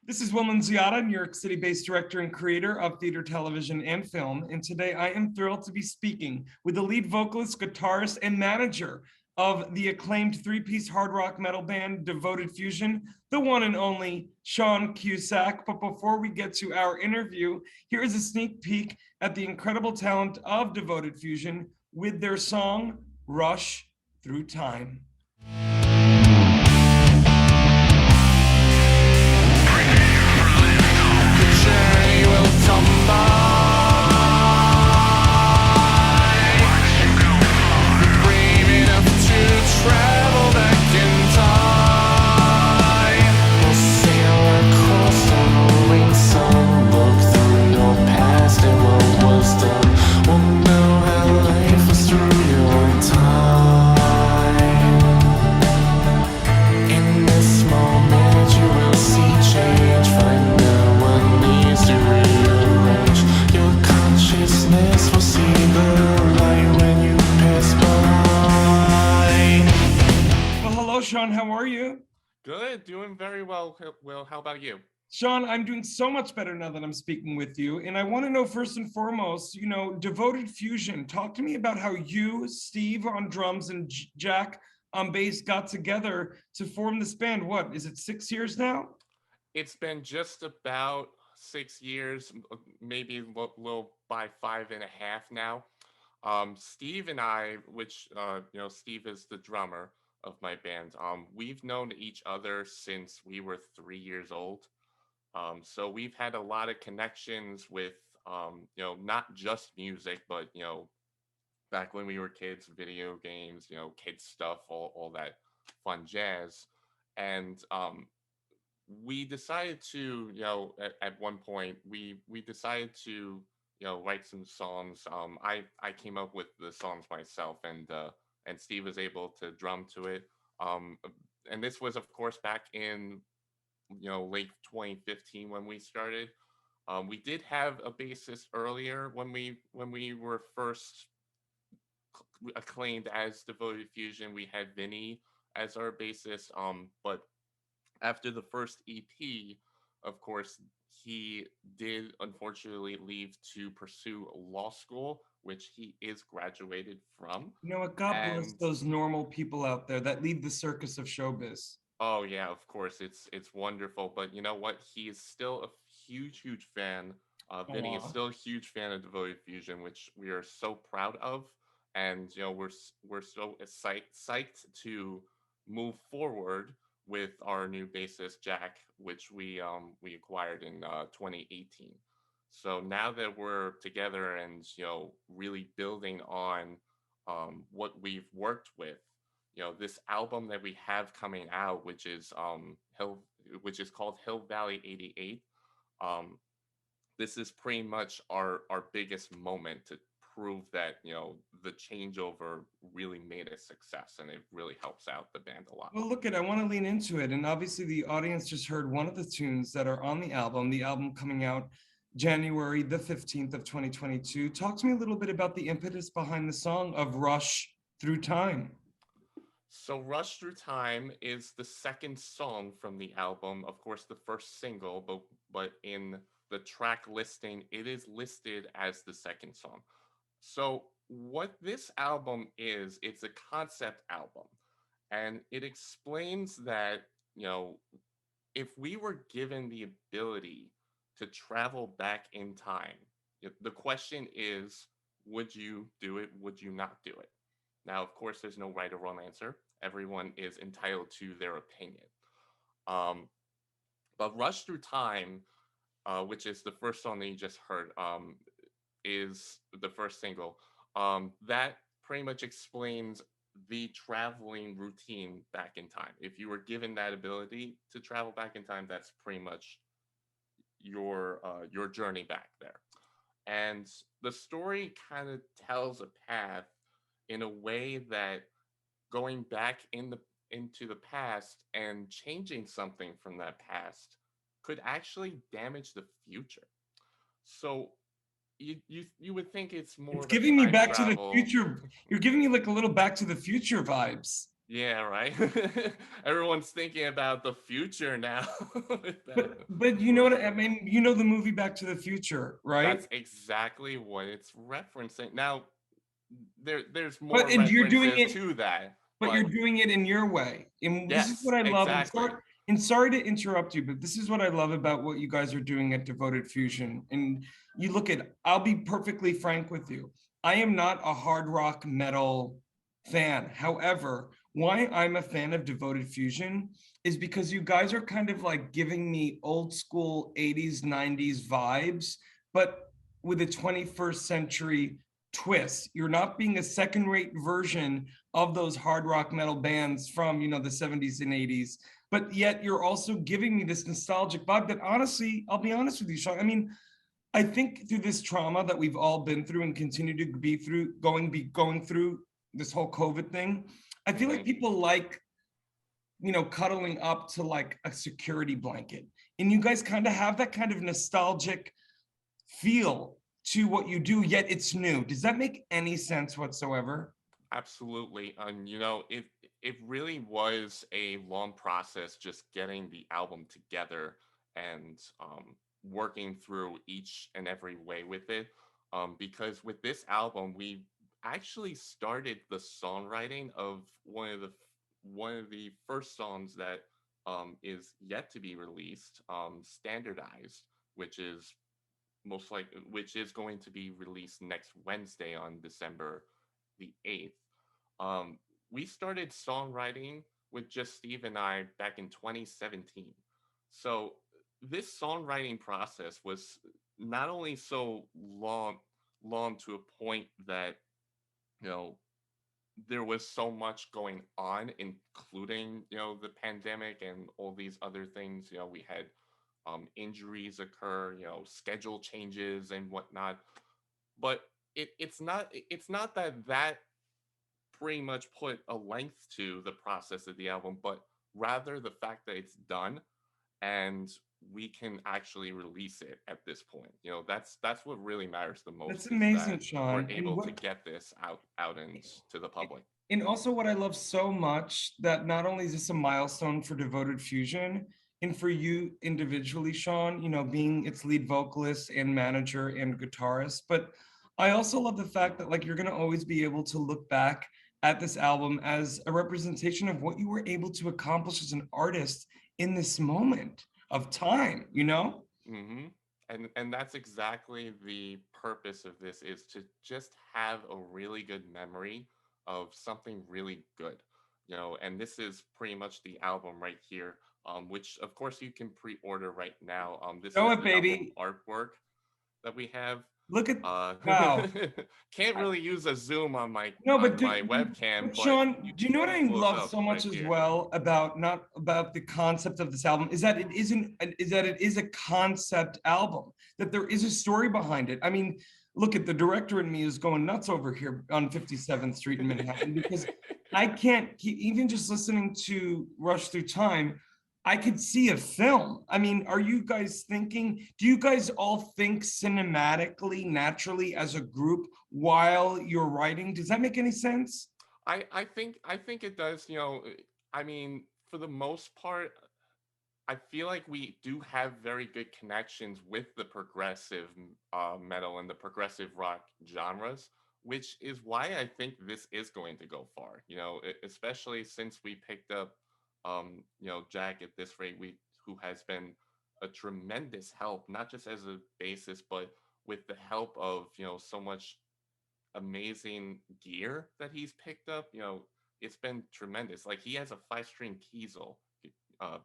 This is Wilman Ziada, New York City-based director and creator of theater, television, and film. And today I am thrilled to be speaking with the lead vocalist, guitarist, and manager of the acclaimed three-piece hard rock metal band Devoted Fusion, the one and only Sean CUSACK. But before we get to our interview, here is a sneak peek at the incredible talent of Devoted Fusion with their song, Rush Through Time. Sean, how are you? Good, doing very well. Will, how about you? Sean, I'm doing so much better now that I'm speaking with you. And I want to know first and foremost, Devoted Fusion. Talk to me about how you, Steve on drums, and Jack on bass got together to form this band. What, is it 6 years now? It's been just about 6 years, maybe a little by 5.5 now. Steve and I, which, Steve is the drummer of my band. We've known each other since we were 3 years old. So we've had a lot of connections with, not just music, but, back when we were kids, video games, kids stuff, all that fun jazz. And we decided to, at one point, we decided to, write some songs. I came up with the songs myself, and Steve was able to drum to it. And this was, of course, back in, late 2015 when we started. We did have a bassist earlier when we were first acclaimed as Devoted Fusion. We had Vinny as our bassist. But after the first EP, of course, he did unfortunately leave to pursue law school, which he is graduated from. You know what? God bless those normal people out there that lead the circus of showbiz. Oh yeah, of course, it's wonderful. But you know what? He is still a huge fan. Vinny is still a huge fan of Devoted Fusion, which we are so proud of, and we're so psyched to move forward with our new bassist Jack, which we acquired in 2018. So now that we're together and really building on what we've worked with, this album that we have coming out, which is called Hill Valley '88. This is pretty much our biggest moment to prove that the changeover really made a success, and it really helps out the band a lot. Well, look, I want to lean into it, and obviously the audience just heard one of the tunes that are on the album coming out January the 15th of 2022. Talk to me a little bit about the impetus behind the song of Rush Through Time. So Rush Through Time is the second song from the album. Of course, the first single, but in the track listing, it is listed as the second song. So what this album is, it's a concept album. And it explains that, if we were given the ability to travel back in time, the question is, would you do it? Would you not do it? Now, of course, there's no right or wrong answer. Everyone is entitled to their opinion. But Rush Through Time, which is the first song that you just heard, is the first single. That pretty much explains the traveling routine back in time. If you were given that ability to travel back in time, that's pretty much your journey back there. And the story kind of tells a path in a way that going back into the past and changing something from that past could actually damage the future. So you would think it's more. It's giving me Back to the Future. You're giving me like a little Back to the Future vibes. Yeah, right. Everyone's thinking about the future now with that But you know sort of what I stuff. mean? You know the movie Back to the Future, right? That's exactly what it's referencing. Now, there's But more and you're doing references it to that, but you're but doing it in your way. And this is yes, what I love. exactly. And sorry to interrupt you, but this is what I love about what you guys are doing at Devoted Fusion. And you look at, I'll be perfectly frank with you. I am not a hard rock metal fan. However, why I'm a fan of Devoted Fusion is because you guys are kind of like giving me old school 80s, 90s vibes, but with a 21st century twist. You're not being a second rate version of those hard rock metal bands from, you know, the 70s and 80s, but yet you're also giving me this nostalgic vibe that honestly, I'll be honest with you, Sean, I mean, I think through this trauma that we've all been through and continue to be through, going through this whole COVID thing, I feel like Hmm. people like, you know, cuddling up to like a security blanket. And you guys kind of have that kind of nostalgic feel to what you do, yet it's new. Does that make any sense whatsoever? Absolutely. It really was a long process just getting the album together and working through each and every way with it. Because with this album, we actually started the songwriting of one of the first songs that is yet to be released, standardized, which is which is going to be released next Wednesday on December the 8th. Um, we started songwriting with just Steve and I back in 2017. So this songwriting process was not only so long to a point that, you know, there was so much going on, including, you know, the pandemic and all these other things. You know, we had injuries occur, you know, schedule changes and whatnot. But it's not that pretty much put a length to the process of the album, but rather the fact that it's done and we can actually release it at this point. You know, that's what really matters the That's most, is amazing, that we're Sean. And able to what get this out and to the public. and also what I love so much that not only is this a milestone for Devoted Fusion and for you individually, Sean, you know, being its lead vocalist and manager and guitarist, but I also love the fact that like you're gonna always be able to look back at this album as a representation of what you were able to accomplish as an artist in this moment of time, you know? Hmm. And that's exactly the purpose of this, is to just have a really good memory of something really good, you know. And this is pretty much the album right here, which of course you can pre-order right now. This Show is it, the album baby. artwork that we have. Look at Uh, wow. can't really use a zoom on No, but my webcam, but but Sean, you do you can know what see I close love up so right much as here. well about not about the concept of this album is that it isn't is that it is a concept album, that there is a story behind it. I mean, look at the director in me is going nuts over here on 57th Street in Manhattan because I can't keep even just listening to Rush Through Time. I could see a film. I mean, are you guys thinking, do you guys all think cinematically, naturally as a group while you're writing? Does that make any sense? I think it does. You know, I mean, for the most part, I feel like we do have very good connections with the progressive metal and the progressive rock genres, which is why I think this is going to go far. You know, especially since we picked up, you know, Jack at this rate, we who has been a tremendous help, not just as a bassist, but with the help of, you know, so much amazing gear that he's picked up. You know, it's been tremendous. Like, he has a 5-string Kiesel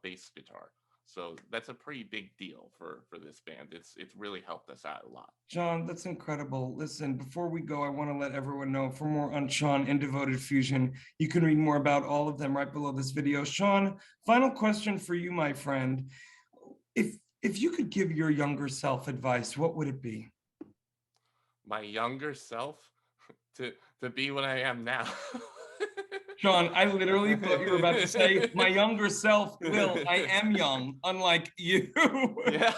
bass guitar, so that's a pretty big deal for this band. It's really helped us out a lot. John, that's incredible. Listen, before we go, I want to let everyone know for more on Sean and Devoted Fusion, you can read more about all of them right below this video. Sean, final question for you, my friend. If you could give your younger self advice, what would it be? My younger self, to be what I am now. Sean, I literally thought you were about to say, my younger self, Will, I am young, unlike you. Yeah.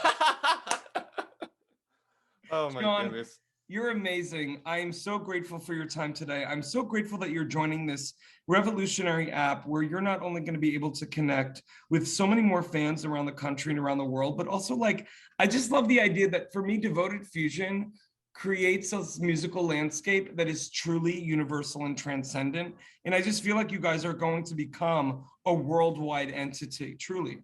Oh my Sean, goodness. You're amazing. I am so grateful for your time today. I'm so grateful that you're joining this revolutionary app where you're not only going to be able to connect with so many more fans around the country and around the world, but also like, I just love the idea that for me, Devoted Fusion creates a musical landscape that is truly universal and transcendent. And I just feel like you guys are going to become a worldwide entity, truly.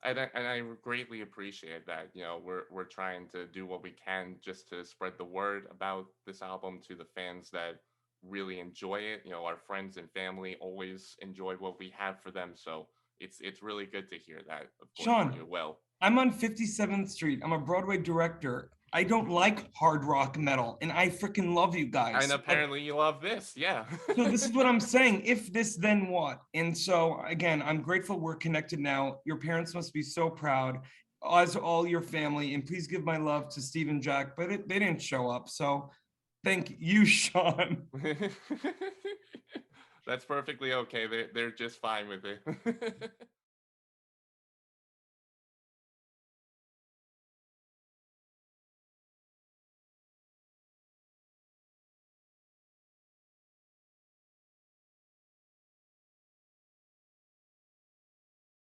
And I greatly appreciate that. You know, we're trying to do what we can just to spread the word about this album to the fans that really enjoy it. You know, our friends and family always enjoy what we have for them. So it's really good to hear that, of course, from Sean, you. Well, I'm on 57th Street. I'm a Broadway director. I don't like hard rock metal, and I freaking love you and guys. But apparently you love this, yeah. so this is what I'm saying. If this, then what? And so again, I'm grateful we're connected now. Your parents must be so proud, as all your family. And please give my love to Steve and Jack, but they didn't show up. So thank you, Sean. That's perfectly okay. They're just fine with it.